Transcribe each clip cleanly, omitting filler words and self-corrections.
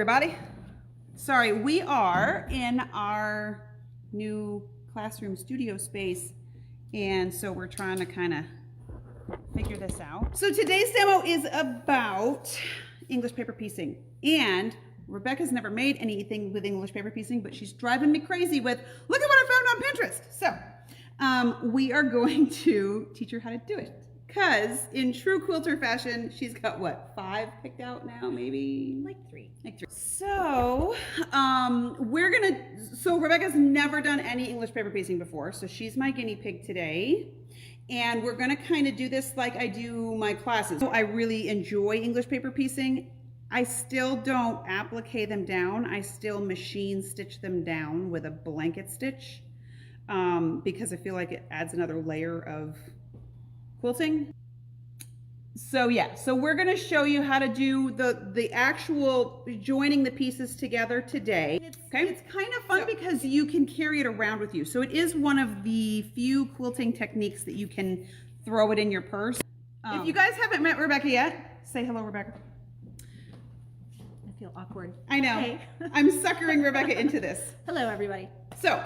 everybody. Sorry, we are in our new classroom studio space, and so we're trying to kind of figure this out. So today's demo is about English paper piecing, and Rebecca's never made anything with English paper piecing, but she's driving me crazy with, look at what I found on Pinterest. So we are going to teach her how to do it. Because in true quilter fashion, she's got what, 5 picked out now, maybe? Like three. So so Rebecca's never done any English paper piecing before, so she's my guinea pig today. And we're gonna kind of do this like I do my classes. I really enjoy English paper piecing. I still don't applique them down. I still machine stitch them down with a blanket stitch because I feel like it adds another layer of quilting. So yeah, so we're going to show you how to do the actual joining the pieces together today. It's kind of fun because you can carry it around with you. So it is one of the few quilting techniques that you can throw it in your purse. If you guys haven't met Rebecca yet, say hello, Rebecca. I feel awkward. I know. Hey. I'm suckering Rebecca into this. Hello, everybody. So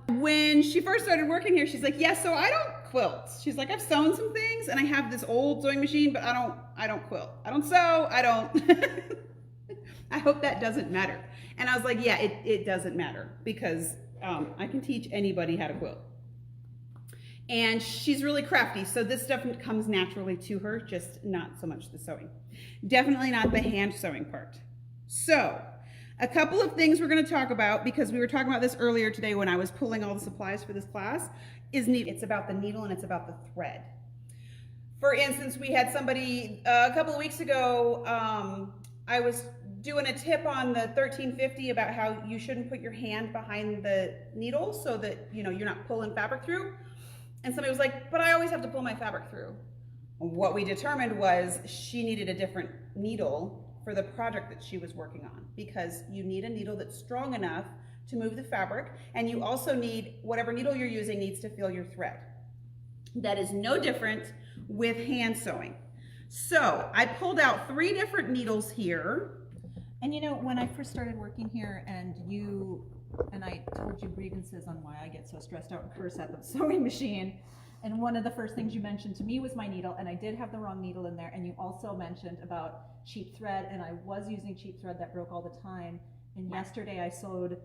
when she first started working here, she's like, yeah, so I don't quilt. She's like, I've sewn some things and I have this old sewing machine, but I don't quilt. I don't sew. I don't. I hope that doesn't matter. And I was like, yeah, it doesn't matter because I can teach anybody how to quilt. And she's really crafty, so this stuff comes naturally to her, just not so much the sewing. Definitely not the hand sewing part. So a couple of things we're going to talk about, because we were talking about this earlier today when I was pulling all the supplies for this class, is needle. It's about the needle and it's about the thread. For instance, we had somebody a couple of weeks ago, I was doing a tip on the 1350 about how you shouldn't put your hand behind the needle so that you're not pulling fabric through. And somebody was like, but I always have to pull my fabric through. What we determined was she needed a different needle for the project that she was working on, because you need a needle that's strong enough to move the fabric, and you also need, whatever needle you're using needs to feel your thread. That is no different with hand sewing. So I pulled out 3 different needles here. And when I first started working here and I told you grievances on why I get so stressed out and curse at the sewing machine, and one of the first things you mentioned to me was my needle, and I did have the wrong needle in there, and you also mentioned about cheap thread, and I was using cheap thread that broke all the time, and yesterday I sewed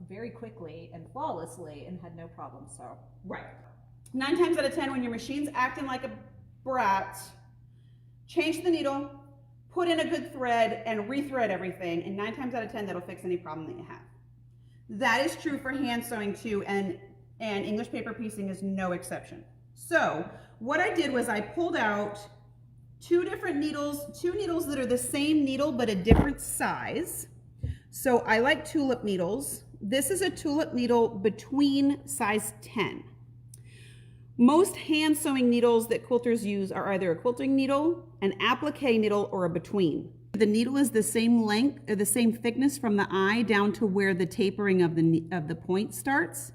very quickly and flawlessly and had no problem. So right, 9 times out of 10 when your machine's acting like a brat, change the needle, put in a good thread, and rethread everything, and 9 times out of 10 that'll fix any problem that you have. That is true for hand sewing too, and English paper piecing is no exception. So what I did was I pulled out 2 different needles, 2 needles that are the same needle but a different size. So I like tulip needles. This is a tulip needle between size 10. Most hand sewing needles that quilters use are either a quilting needle, an applique needle, or a between. The needle is the same length or the same thickness from the eye down to where the tapering of the point starts.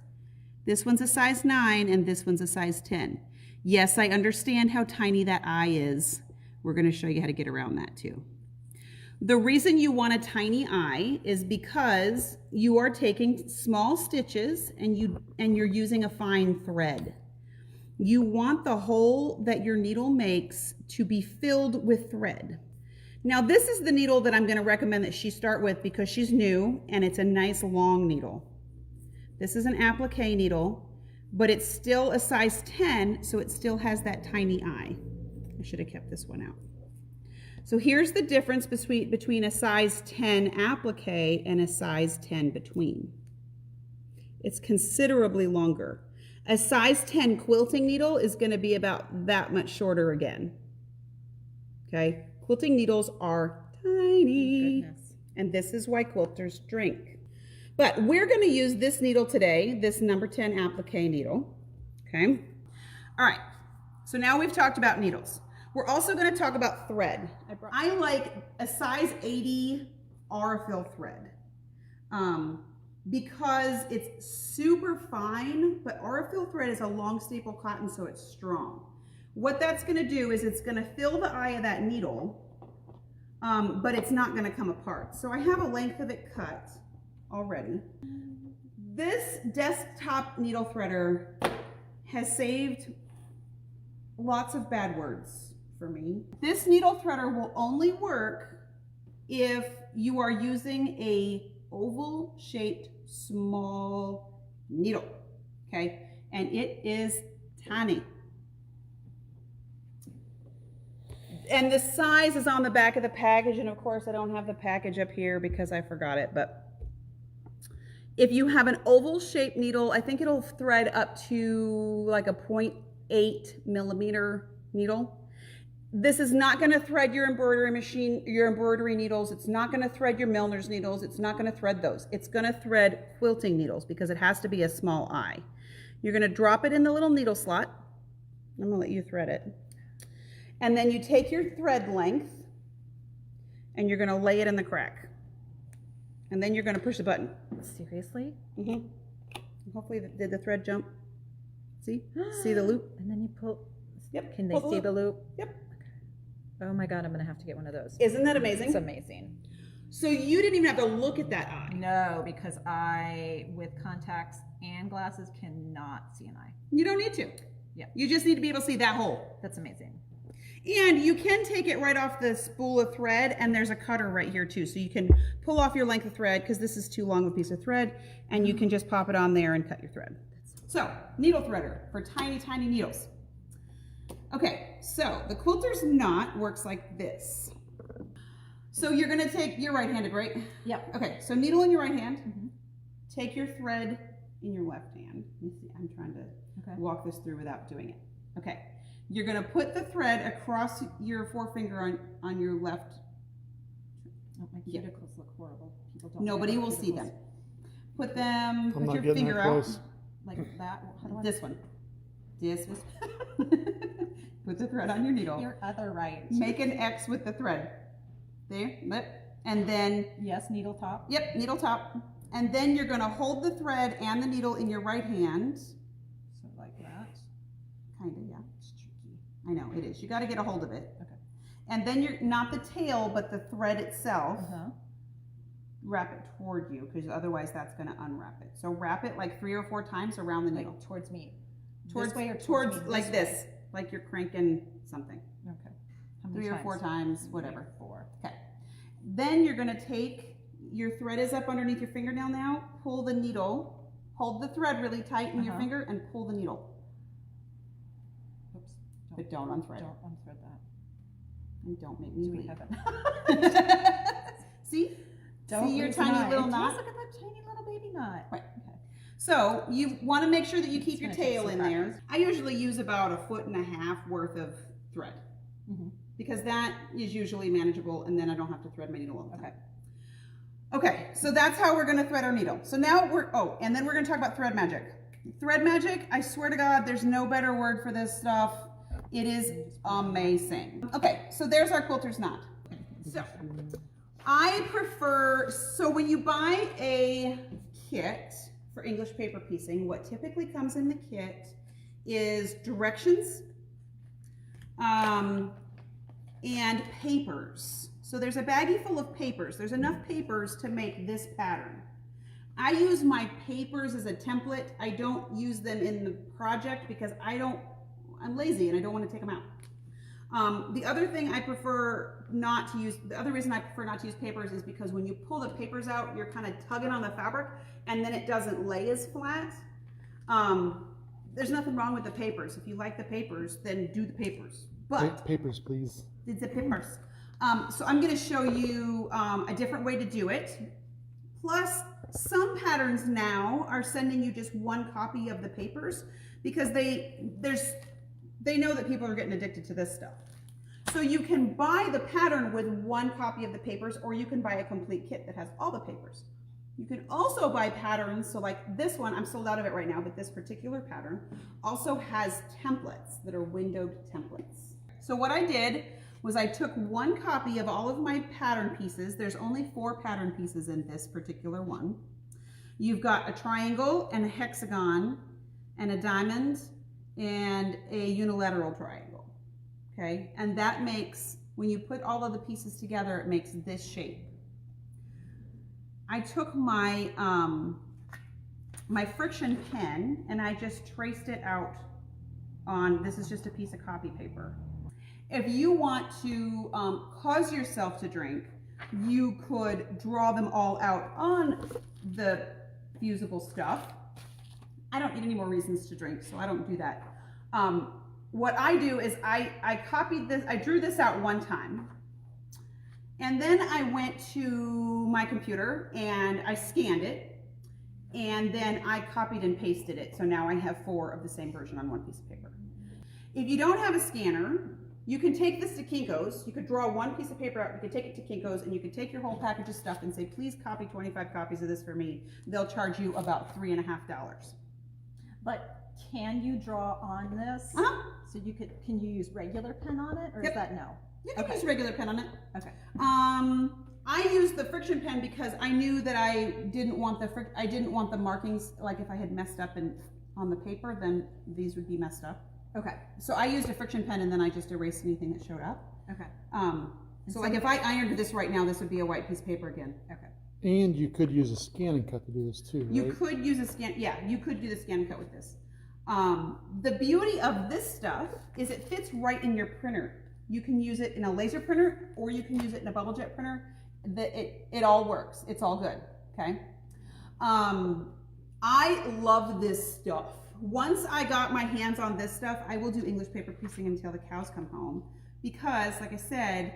This one's a size 9 and this one's a size 10. Yes, I understand how tiny that eye is. We're going to show you how to get around that too. The reason you want a tiny eye is because you are taking small stitches and you're using a fine thread. You want the hole that your needle makes to be filled with thread. Now this is the needle that I'm going to recommend that she start with because she's new and it's a nice long needle. This is an applique needle, but it's still a size 10, so it still has that tiny eye. I should have kept this one out. So here's the difference between a size 10 applique and a size 10 between. It's considerably longer. A size 10 quilting needle is going to be about that much shorter again. Okay? Quilting needles are tiny. Goodness. And this is why quilters drink. But we're going to use this needle today, this number 10 applique needle. Okay? All right. So now we've talked about needles. We're also going to talk about thread. I like a size 80 Aurifil thread because it's super fine, but Aurifil thread is a long staple cotton, so it's strong. What that's going to do is it's going to fill the eye of that needle but it's not gonna come apart. So I have a length of it cut already. This desktop needle threader has saved lots of bad words for me. This needle threader will only work if you are using a oval shaped small needle, okay? And it is tiny. And the size is on the back of the package, and of course I don't have the package up here because I forgot it, but if you have an oval shaped needle, I think it'll thread up to like a 0.8 millimeter needle. This is not going to thread your embroidery machine, your embroidery needles. It's not going to thread your milliner's needles. It's not going to thread those. It's going to thread quilting needles because it has to be a small eye. You're going to drop it in the little needle slot. I'm going to let you thread it. And then you take your thread length and you're going to lay it in the crack. And then you're going to push the button. Seriously? Mm-hmm. Hopefully, did the thread jump? See? See the loop? And then you pull. Yep. Can they see the loop? Yep. Oh my God, I'm going to have to get one of those. Isn't that amazing? It's amazing. So you didn't even have to look at that eye. No, because I, with contacts and glasses, cannot see an eye. You don't need to. Yeah. You just need to be able to see that hole. That's amazing. And you can take it right off the spool of thread, and there's a cutter right here too. So you can pull off your length of thread because this is too long of a piece of thread, and you can just pop it on there and cut your thread. So, needle threader for tiny, tiny needles. Okay, so the quilter's knot works like this. So you're gonna take, you're right-handed, right? Yep. Okay, so needle in your right hand, take your thread in your left hand. Let me see, I'm trying to walk this through without doing it. Okay. You're going to put the thread across your forefinger on your left. Oh, my cuticles look horrible. People don't. Nobody will see them. Put them, I'm put not your getting finger that out. close. Like that? How do I? This one. This one. Put the thread on your needle. Your other right. Make an X with the thread. There, and then. Yes, needle top. Yep, needle top. And then you're going to hold the thread and the needle in your right hand. So like that. Kind of, yeah. I know, it is. You got to get a hold of it. Okay. And then you're, not the tail, but the thread itself, wrap it toward you, because otherwise that's going to unwrap it. So wrap it like 3 or 4 times around the needle. Like towards me. Towards, this way or towards me? like this, like you're cranking something. Okay. How many 3 or times? 4 times, whatever. 4. Okay. Then you're going to take, your thread is up underneath your fingernail now, pull the needle, hold the thread really tight in your finger, and pull the needle. But don't unthread. Don't unthread that. And don't make me leave. See? Don't See your lose tiny an eye. little It knot? does look at that tiny little baby knot. Right. Okay. So you want to make sure that you keep your gonna take tail some in there. I usually use about 1.5 feet worth of thread because that is usually manageable, and then I don't have to thread my needle all the time. Okay, so that's how we're going to thread our needle. So now and then we're going to talk about thread magic. Thread magic, I swear to God, there's no better word for this stuff. It is amazing. Okay, so there's our quilter's knot. So I prefer, so when you buy a kit for English paper piecing, what typically comes in the kit is directions and papers. So there's a baggie full of papers. There's enough papers to make this pattern. I use my papers as a template. I don't use them in the project because I'm lazy and I don't want to take them out. The other thing I prefer not to use, the other reason I prefer not to use papers is because when you pull the papers out, you're kind of tugging on the fabric and then it doesn't lay as flat. There's nothing wrong with the papers. If you like the papers, then do the papers. But papers, please. It's the papers. So I'm going to show you a different way to do it. Plus, some patterns now are sending you just 1 copy of the papers because they know that people are getting addicted to this stuff. So you can buy the pattern with 1 copy of the papers, or you can buy a complete kit that has all the papers. You can also buy patterns, so like this one, I'm sold out of it right now, but this particular pattern also has templates that are windowed templates. So what I did was I took 1 copy of all of my pattern pieces. There's only 4 pattern pieces in this particular one. You've got a triangle and a hexagon and a diamond and a unilateral triangle, okay? And that makes When you put all of the pieces together, it makes this shape. I took my, my friction pen and I just traced it out on, this is just a piece of copy paper. If you want to cause yourself to drink, you could draw them all out on the fusible stuff. I don't need any more reasons to drink, so I don't do that. What I do is I copied this, I drew this out one time, and then I went to my computer and I scanned it, and then I copied and pasted it. So now I have 4 of the same version on one piece of paper. If you don't have a scanner, you can take this to Kinko's. You could draw one piece of paper out, you could take it to Kinko's, and you could take your whole package of stuff and say, please copy 25 copies of this for me. They'll charge you about $3.50. But can you draw on this? So you could, can you use regular pen on it, or is that no? You can use regular pen on it. Okay. I used the friction pen because I knew that I didn't want the markings, like if I had messed up on the paper, then these would be messed up. Okay. So I used a friction pen and then I just erased anything that showed up. Okay. So like if I ironed this right now, this would be a white piece of paper again. Okay. And you could use a scanning cut to do this too, right? You could use a scan, yeah, you could do the scan and cut with this. The beauty of this stuff is it fits right in your printer. You can use it in a laser printer or you can use it in a bubble jet printer. It all works. It's all good, okay? I love this stuff. Once I got my hands on this stuff, I will do English paper piecing until the cows come home because, like I said,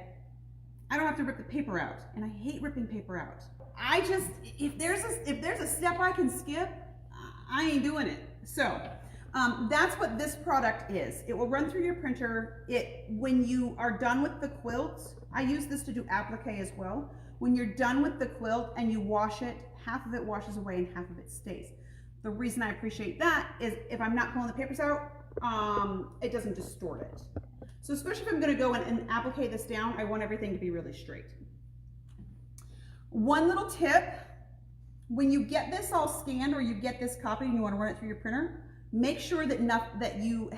I don't have to rip the paper out, and I hate ripping paper out. I just, if there's a step I can skip, I ain't doing it. So that's what this product is. It will run through your printer. When you are done with the quilt, I use this to do applique as well. When you're done with the quilt and you wash it, half of it washes away and half of it stays. The reason I appreciate that is if I'm not pulling the papers out, it doesn't distort it. So especially if I'm gonna go and applique this down, I want everything to be really straight. One little tip, when you get this all scanned or you get this copy and you wanna run it through your printer, make sure that you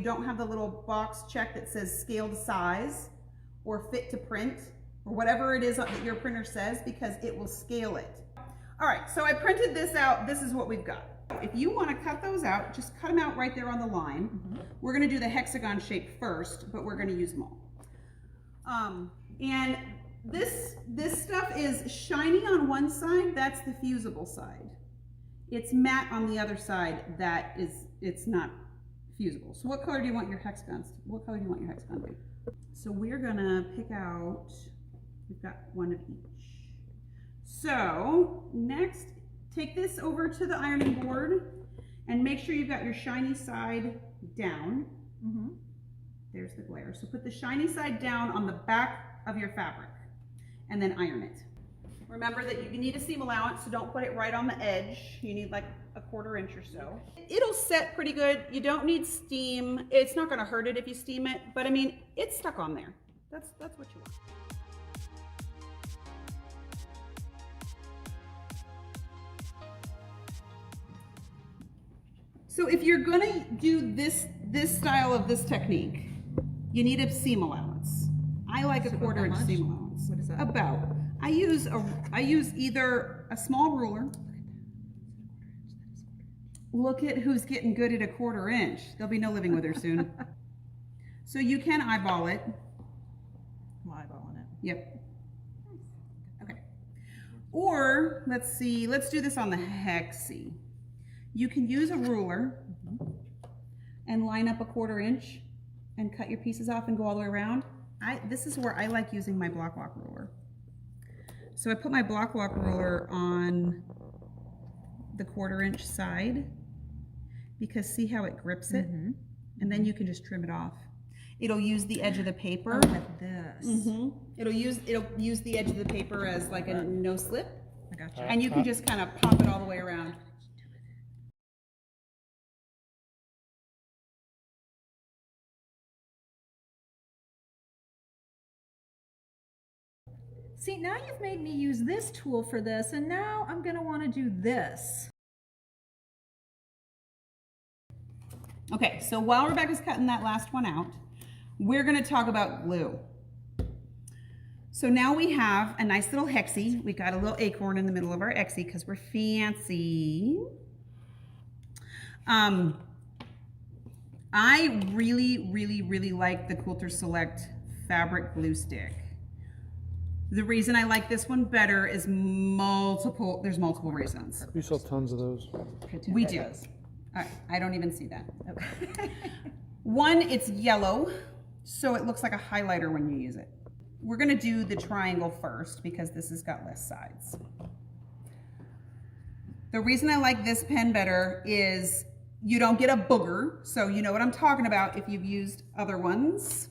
don't have the little box check that says scaled size or fit to print or whatever it is that your printer says, because it will scale it. All right, so I printed this out. This is what we've got. If you want to cut those out, just cut them out right there on the line. We're going to do the hexagon shape first, but we're going to use them all. And this stuff is shiny on one side. That's the fusible side. It's matte on the other side. It's not fusible. So what color do you want your hexagons? What color do you want your hexagon to be? So we're going to pick out, we've got one of each. So next, take this over to the ironing board and make sure you've got your shiny side down. There's the glare. So put the shiny side down on the back of your fabric and then iron it. Remember that you need a seam allowance, so don't put it right on the edge. You need like a 1/4 inch or so. It'll set pretty good. You don't need steam. It's not going to hurt it if you steam it, but I mean, it's stuck on there. That's what you want. So if you're gonna do this style of this technique, you need a seam allowance. I like a 1/4 inch seam allowance. What is that? About. I use either a small ruler. Look at who's getting good at a 1/4 inch. There'll be no living with her soon. So you can eyeball it. I'm eyeballing it. Yep. Okay. Or let's see, let's do this on the hexie. You can use a ruler and line up a 1/4 inch and cut your pieces off and go all the way around. This is where I like using my block walk ruler. So I put my block walk ruler on the 1/4 inch side because see how it grips it? And then you can just trim it off. It'll use the edge of the paper. Oh, with this. It'll use the edge of the paper as like a no slip. I gotcha. And you can just kind of pop it all the way around. See, now you've made me use this tool for this, and now I'm going to want to do this. Okay, so while Rebecca's cutting that last one out, we're going to talk about glue. So now we have a nice little hexie. We got a little acorn in the middle of our hexie because we're fancy. I really like the Quilter Select fabric glue stick. The reason I like this one better is there's multiple reasons. We sell tons of those. We do. All right, I don't even see that. Okay. One, it's yellow, so it looks like a highlighter when you use it. We're gonna do the triangle first because this has got less sides. The reason I like this pen better is you don't get a booger, so you know what I'm talking about if you've used other ones.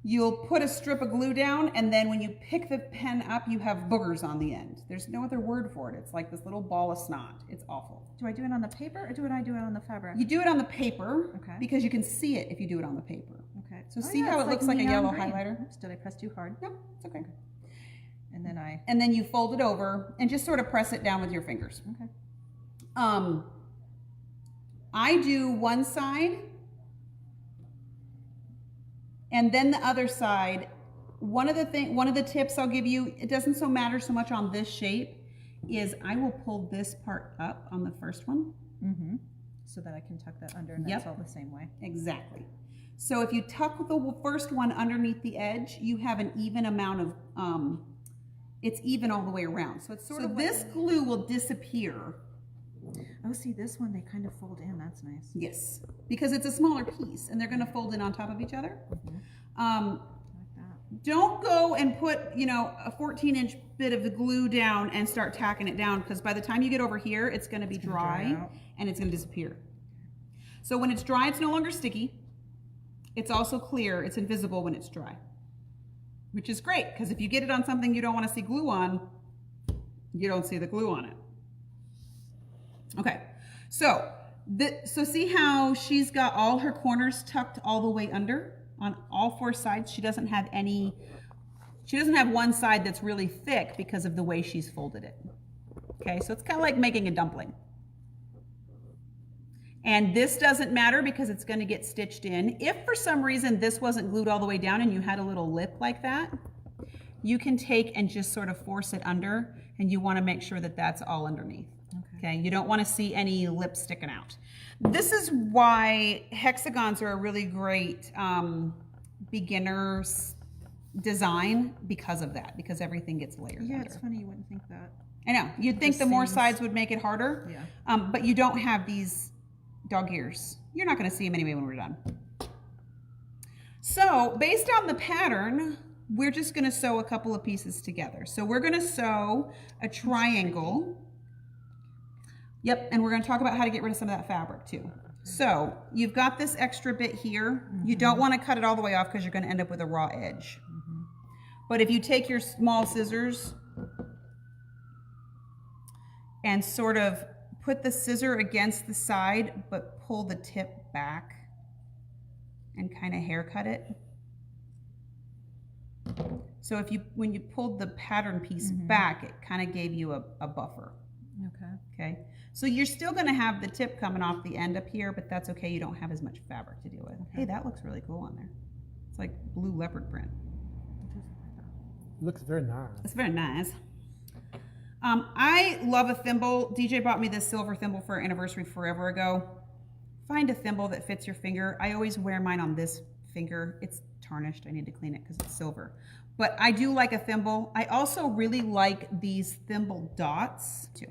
You'll put a strip of glue down, and then when you pick the pen up, you have boogers on the end. There's no other word for it. It's like this little ball of snot. It's awful. Do I do it on the paper or do I do it on the fabric? You do it on the paper, Okay. because you can see it if you do it on the paper. Okay. So see how it looks like a neon yellow green. highlighter? Oops, did I press too hard? No, it's okay. And then And then you fold it over and just sort of press it down with your fingers. okay. I do one side and then the other side. One of the tips I'll give you, it doesn't matter so much on this shape, is I will pull this part up on the first one. Mm-hmm. So that I can tuck that under and Yep. that's all the same way. Exactly. So if you tuck the first one underneath the edge, you have an even amount of, it's even all the way around. So it's sort of this glue will disappear. Oh, see, this one, they kind of fold in. That's nice. Yes, because it's a smaller piece and they're going to fold in on top of each other. Mm-hmm. Like that. Don't go and put, a 14-inch bit of the glue down and start tacking it down, because by the time you get over here, it's going to be dry and it's going to disappear. So when it's dry, it's no longer sticky. It's also clear. It's invisible when it's dry, which is great, because if you get it on something you don't want to see glue on, you don't see the glue on it. Okay, so see how she's got all her corners tucked all the way under on all four sides? She doesn't have one side that's really thick because of the way she's folded it. Okay, so it's kind of like making a dumpling. And this doesn't matter because it's going to get stitched in. If for some reason this wasn't glued all the way down and you had a little lip like that, you can take and just sort of force it under, and you want to make sure that that's all underneath. Okay, you don't want to see any lip sticking out. This is why hexagons are a really great beginner's design, because of that, because everything gets layered Yeah, under. it's funny you wouldn't think that. I know, you'd think the more sides would make it harder, Yeah. but you don't have these dog ears. You're not going to see them anyway when we're done. So based on the pattern, we're just going to sew a couple of pieces together. So we're going to sew a triangle. Yep, and we're going to talk about how to get rid of some of that fabric too. So you've got this extra bit here. You don't want to cut it all the way off because you're going to end up with a raw edge. But if you take your small scissors and sort of put the scissor against the side, but pull the tip back and kind of haircut it. So when you pulled the pattern piece back, it kind of gave you a buffer. Okay. So you're still going to have the tip coming off the end up here, but that's okay. You don't have as much fabric to deal with. Hey, that looks really cool on there. It's like blue leopard print. It looks very nice. It's very nice. I love a thimble. DJ bought me this silver thimble for our anniversary forever ago. Find a thimble that fits your finger. I always wear mine on this finger. It's tarnished. I need to clean it because it's silver. But I do like a thimble. I also really like these thimble dots too.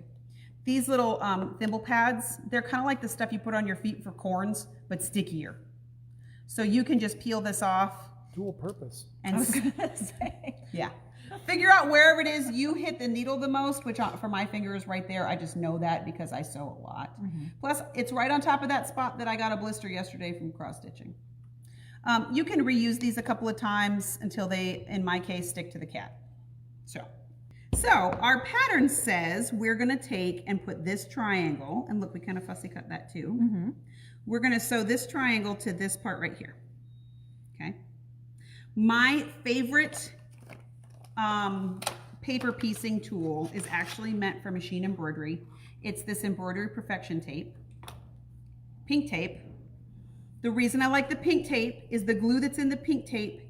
These little thimble pads, they're kind of like the stuff you put on your feet for corns, but stickier. So you can just peel this off. Dual purpose. And I was gonna say. Yeah. Figure out wherever it is you hit the needle the most, which for my finger is right there. I just know that because I sew a lot. Plus, it's right on top of that spot that I got a blister yesterday from cross stitching. You can reuse these a couple of times until they, in my case, stick to the cat. So our pattern says we're going to take and put this triangle, and look, we kind of fussy cut that too. We're going to sew this triangle to this part right here. Okay. My favorite paper piecing tool is actually meant for machine embroidery. It's this embroidery perfection tape, pink tape. The reason I like the pink tape is the glue that's in the pink tape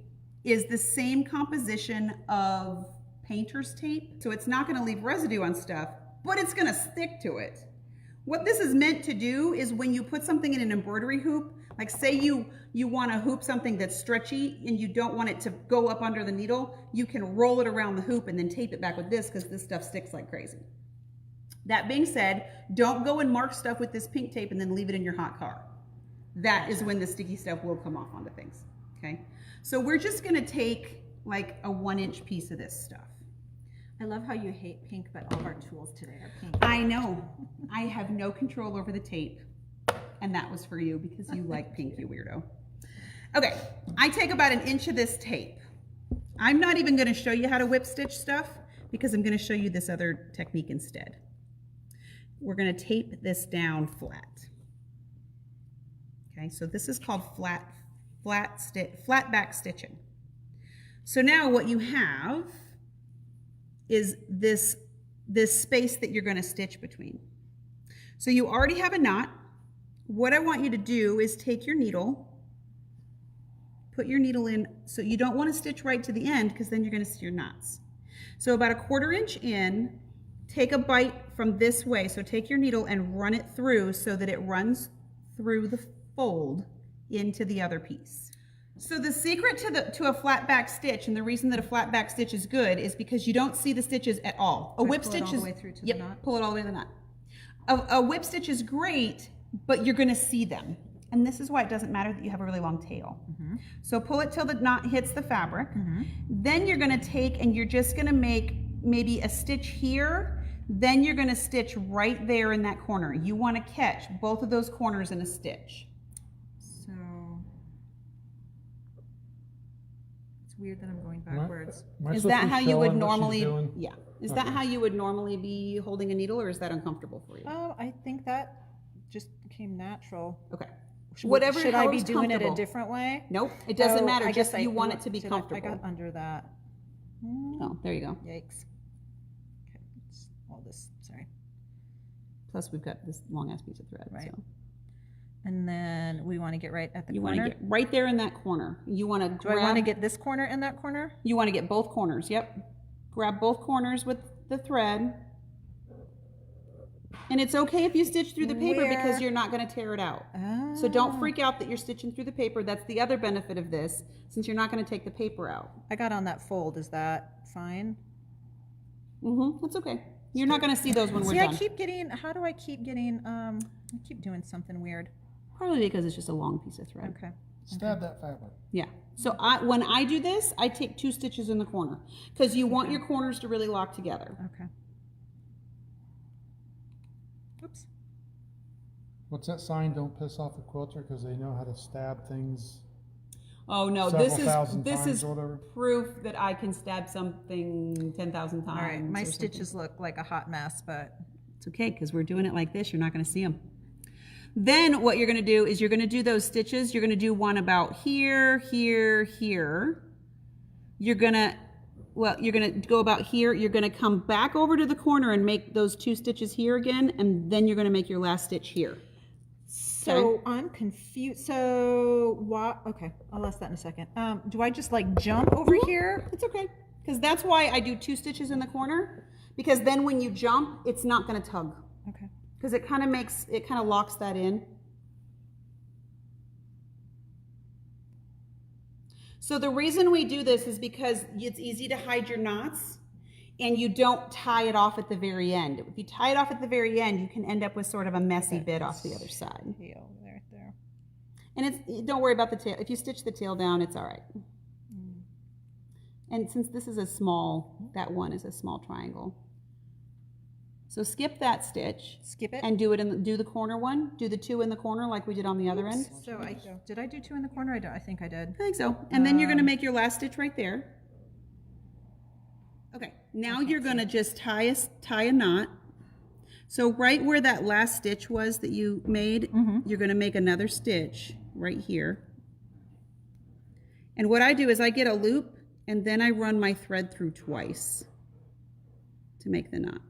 is the same composition of painter's tape. So it's not gonna leave residue on stuff, but it's gonna stick to it. What this is meant to do is when you put something in an embroidery hoop, like say you want to hoop something that's stretchy and you don't want it to go up under the needle, you can roll it around the hoop and then tape it back with this because this stuff sticks like crazy. That being said, don't go and mark stuff with this pink tape and then leave it in your hot car. That is when the sticky stuff will come off onto things, okay? So we're just gonna take like a 1-inch piece of this stuff. I love how you hate pink, but all of our tools today are pink. I know. I have no control over the tape. And that was for you because you like pink, you weirdo. Okay, I take about 1 inch of this tape. I'm not even gonna show you how to whip stitch stuff because I'm gonna show you this other technique instead. We're gonna tape this down flat. Okay, so this is called flatback stitching. So now what you have is this space that you're gonna stitch between. So you already have a knot. What I want you to do is take your needle, put your needle in, so you don't wanna stitch right to the end because then you're gonna see your knots. So about 1/4 inch in, take a bite from this way. So take your needle and run it through so that it runs through the fold into the other piece. So the secret to a flat back stitch, and the reason that a flat back stitch is good, is because you don't see the stitches at all. A whip stitch is, pull it all the way through to the knot? Pull it all the way to the knot. A whip stitch is great, but you're gonna see them. And this is why it doesn't matter that you have a really long tail. So pull it till the knot hits the fabric. Then you're gonna take and you're just gonna make maybe a stitch here, then you're gonna stitch right there in that corner. You wanna catch both of those corners in a stitch. So it's weird that I'm going backwards. Is that how you would normally, yeah. Is that how you would normally be holding a needle, or is that uncomfortable for you? Oh, I think that just came natural. Okay. Whatever. Should I be however's doing it a comfortable. different way? Nope, it doesn't Oh, matter. I Just guess you want it to be comfortable. I got under that. Oh, there you go. Yikes. Okay, it's all this, sorry. Plus, we've got this long ass piece of thread. Right. So. And then we want to get right at the You corner. want to get right there in that corner. You want to Do grab. I want to get this corner and that corner? You want to get both corners. Yep. Grab both corners with the thread. And it's okay if you stitch through the paper because you're not going to tear it out. Oh. So don't freak out that you're stitching through the paper. That's the other benefit of this, since you're not going to take the paper out. I got on that fold. Is that fine? That's okay. You're not going to see those when we're See, done. I keep getting, how do I keep getting, I keep doing something weird. Probably because it's just a long piece of thread. Okay. Stab that fabric. Yeah. So when I do this, I take 2 stitches in the corner because you want your corners to really lock together. Okay. Oops. What's that sign? Don't piss off a quilter because they know how to stab things. Oh no, Several this thousand is times or whatever. proof that I can stab something 10,000 times. All right. My or something. stitches look like a hot mess, but It's okay because we're doing it like this. You're not going to see them. Then what you're going to do is you're going to do those stitches. You're going to do one about here, here, here. You're going to go about here. You're going to come back over to the corner and make those 2 stitches here again, and then you're going to make your last stitch here. so I'm confused. So what? Okay, I'll ask that in a second. Do I just like jump over here? It's okay because that's why I do 2 stitches in the corner, because then when you jump, it's not going to tug. Okay. Because it kind of locks that in. So the reason we do this is because it's easy to hide your knots and you don't tie it off at the very end. If you tie it off at the very end, you can end up with sort of a messy bit off the other side. Tail right there. And don't worry about the tail. If you stitch the tail down, it's all right. And since this is that one is a small triangle. So skip that stitch. Skip it. And do the corner one. Do the 2 in the corner like we did on the other end. So did I do 2 in the corner? I think I did. I think so. And then you're going to make your last stitch right there. Okay. Now you're going to just tie a knot. So right where that last stitch was that you made, you're going to make another stitch right here. And what I do is I get a loop and then I run my thread through twice to make the knot.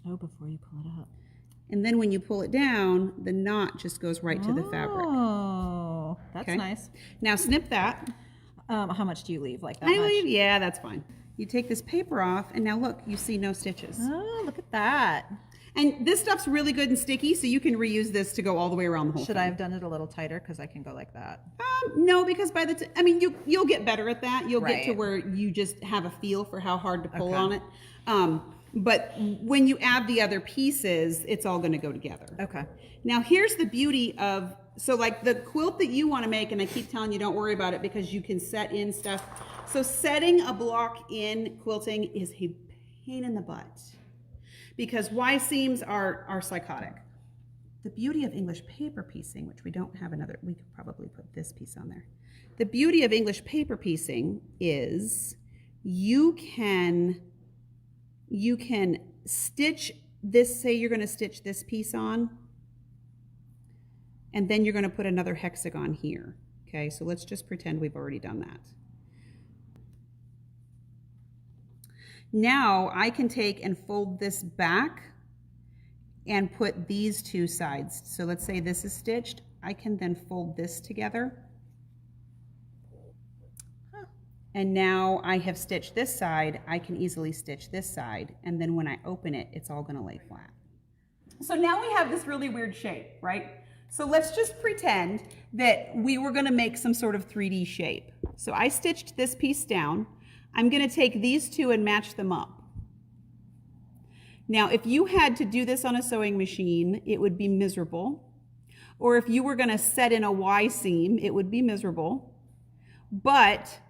Oh, before you pull it up. And then when you pull it down, the knot just goes right to the fabric. Oh, that's Okay. nice. Now snip that. How much do you leave? Like that I much? leave, yeah, that's fine. You take this paper off, and now look, you see no stitches. Oh, look at that. And this stuff's really good and sticky, so you can reuse this to go all the way around the whole Should thing. I have done it a little tighter? Because I can go like that. No, because by the I mean, you'll get better at that. You'll get to Right. where you just have a feel for how hard to pull Okay. on it. But when you add the other pieces, it's all going to go together. Okay. Now, here's the beauty of, so like the quilt that you want to make, and I keep telling you don't worry about it because you can set in stuff. So setting a block in quilting is a pain in the butt because Y seams are psychotic. The beauty of English paper piecing, which we don't have another, we could probably put this piece on there. The beauty of English paper piecing is you can stitch this, say you're going to stitch this piece on, and then you're going to put another hexagon here. Okay, so let's just pretend we've already done that. Now I can take and fold this back and put these two sides. So let's say this is stitched. I can then fold this together. And now I have stitched this side. I can easily stitch this side. And then when I open it, it's all going to lay flat. So now we have this really weird shape, right? So let's just pretend that we were going to make some sort of 3D shape. So I stitched this piece down. I'm going to take these two and match them up. Now, if you had to do this on a sewing machine, it would be miserable. Or if you were going to set in a Y seam, it would be miserable. But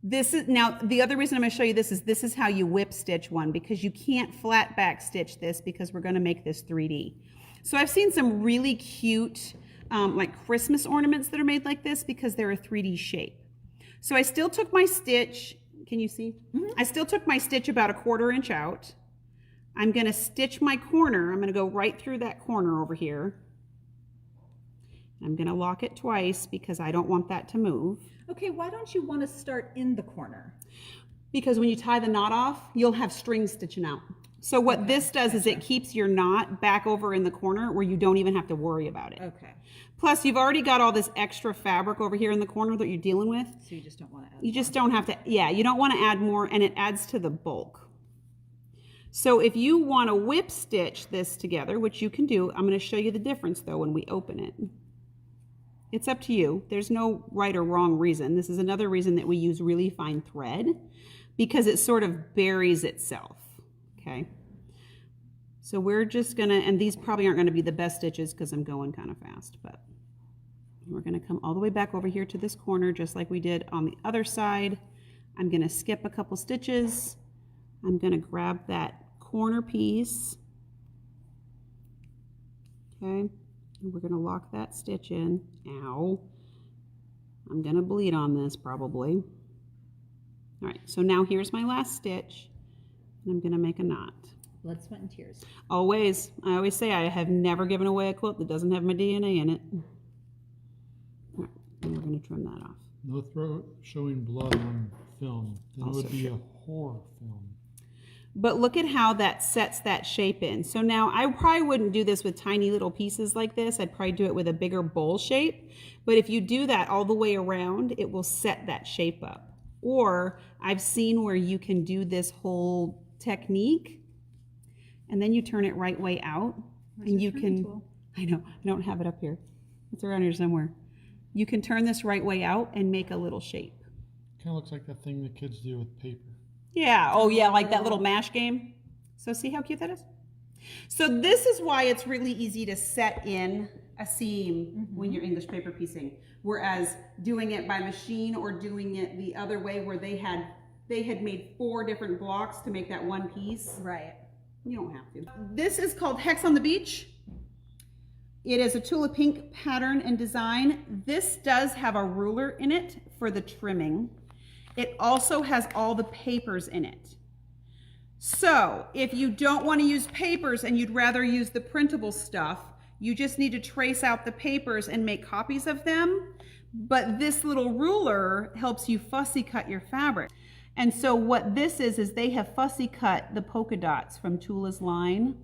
this is, now the other reason I'm going to show you this is how you whip stitch one, because you can't flat back stitch this because we're going to make this 3D. So I've seen some really cute like Christmas ornaments that are made like this because they're a 3D shape. So I still took my stitch, can you see? Mm-hmm. I still took my stitch about a 1/4 inch out. I'm going to stitch my corner. I'm going to go right through that corner over here. I'm going to lock it twice because I don't want that to move. Okay, why don't you want to start in the corner? Because when you tie the knot off, you'll have strings stitching out. So what this does is it keeps your knot back over in the corner where you don't even have to worry about it. Okay. Plus, you've already got all this extra fabric over here in the corner that you're dealing with. So you just don't want to add You just don't have to, yeah, you don't want to add more, and it adds to the bulk. So if you want to whip stitch this together, which you can do, I'm going to show you the difference though when we open it. It's up to you. There's no right or wrong reason. This is another reason that we use really fine thread because it sort of buries itself. Okay. So we're just going to, and these probably aren't going to be the best stitches because I'm going kind of fast, but we're going to come all the way back over here to this corner just like we did on the other side. I'm going to skip a couple stitches. I'm going to grab that corner piece. Okay. And we're going to lock that stitch in. Ow. I'm going to bleed on this probably. All right, so now here's my last stitch. And I'm going to make a knot. blood, sweat, and tears. Always. I always say I have never given away a quilt that doesn't have my DNA in it. All right, and we're going to trim that off. No throat showing blood on film. Then it Also would be true. a horror film. But look at how that sets that shape in. So now I probably wouldn't do this with tiny little pieces like this. I'd probably do it with a bigger bowl shape. But if you do that all the way around, it will set that shape up. Or I've seen where you can do this whole technique and then you turn it right way out. Where's and your you turning can, tool? I know, I don't have it up here. It's around here somewhere. You can turn this right way out and make a little shape. Kind of looks like that thing the kids do with paper. Yeah, oh yeah, like that little mash game. So see how cute that is? So this is why it's really easy to set in a seam when you're English paper piecing. Whereas doing it by machine or doing it the other way where they had made 4 different blocks to make that one piece. Right. You don't have to. This is called Hex on the Beach. It is a Tulip pink pattern and design. This does have a ruler in it for the trimming. It also has all the papers in it. So if you don't want to use papers and you'd rather use the printable stuff, you just need to trace out the papers and make copies of them. But this little ruler helps you fussy cut your fabric. And so what this is they have fussy cut the polka dots from Tula's line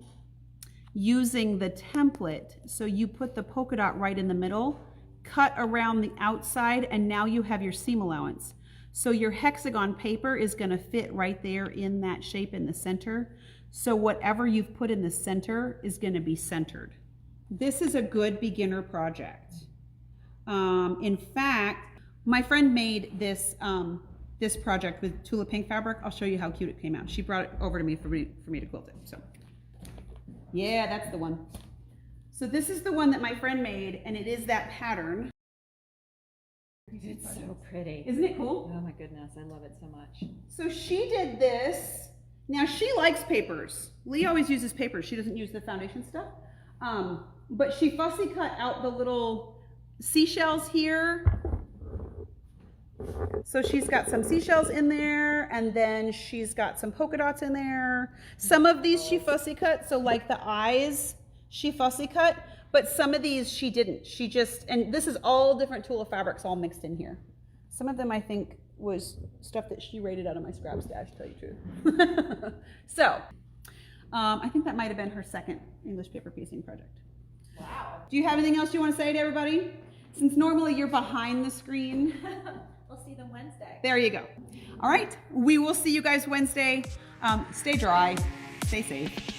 using the template. So you put the polka dot right in the middle, cut around the outside, and now you have your seam allowance. So your hexagon paper is gonna fit right there in that shape in the center. So whatever you've put in the center is gonna be centered. This is a good beginner project. In fact, my friend made this, this project with Tulip pink fabric. I'll show you how cute it came out. She brought it over to me for me to quilt it, so. Yeah, that's the one. So this is the one that my friend made, and it is that pattern. It's so pretty. Isn't it cool? Oh my goodness, I love it so much. So she did this. Now she likes papers. Lee always uses papers. She doesn't use the foundation stuff. But she fussy cut out the little seashells here. So she's got some seashells in there, and then she's got some polka dots in there. Some of these she fussy cut, so like the eyes she fussy cut, but some of these she didn't. She just, and this is all different Tulip fabrics all mixed in here. Some of them I think was stuff that she raided out of my scrap stash, to tell you the truth. So, I think that might have been her second English paper piecing project. Wow. Do you have anything else you want to say to everybody? Since normally you're behind the screen. We'll see them Wednesday. There you go. All right, we will see you guys Wednesday. Stay dry, stay safe.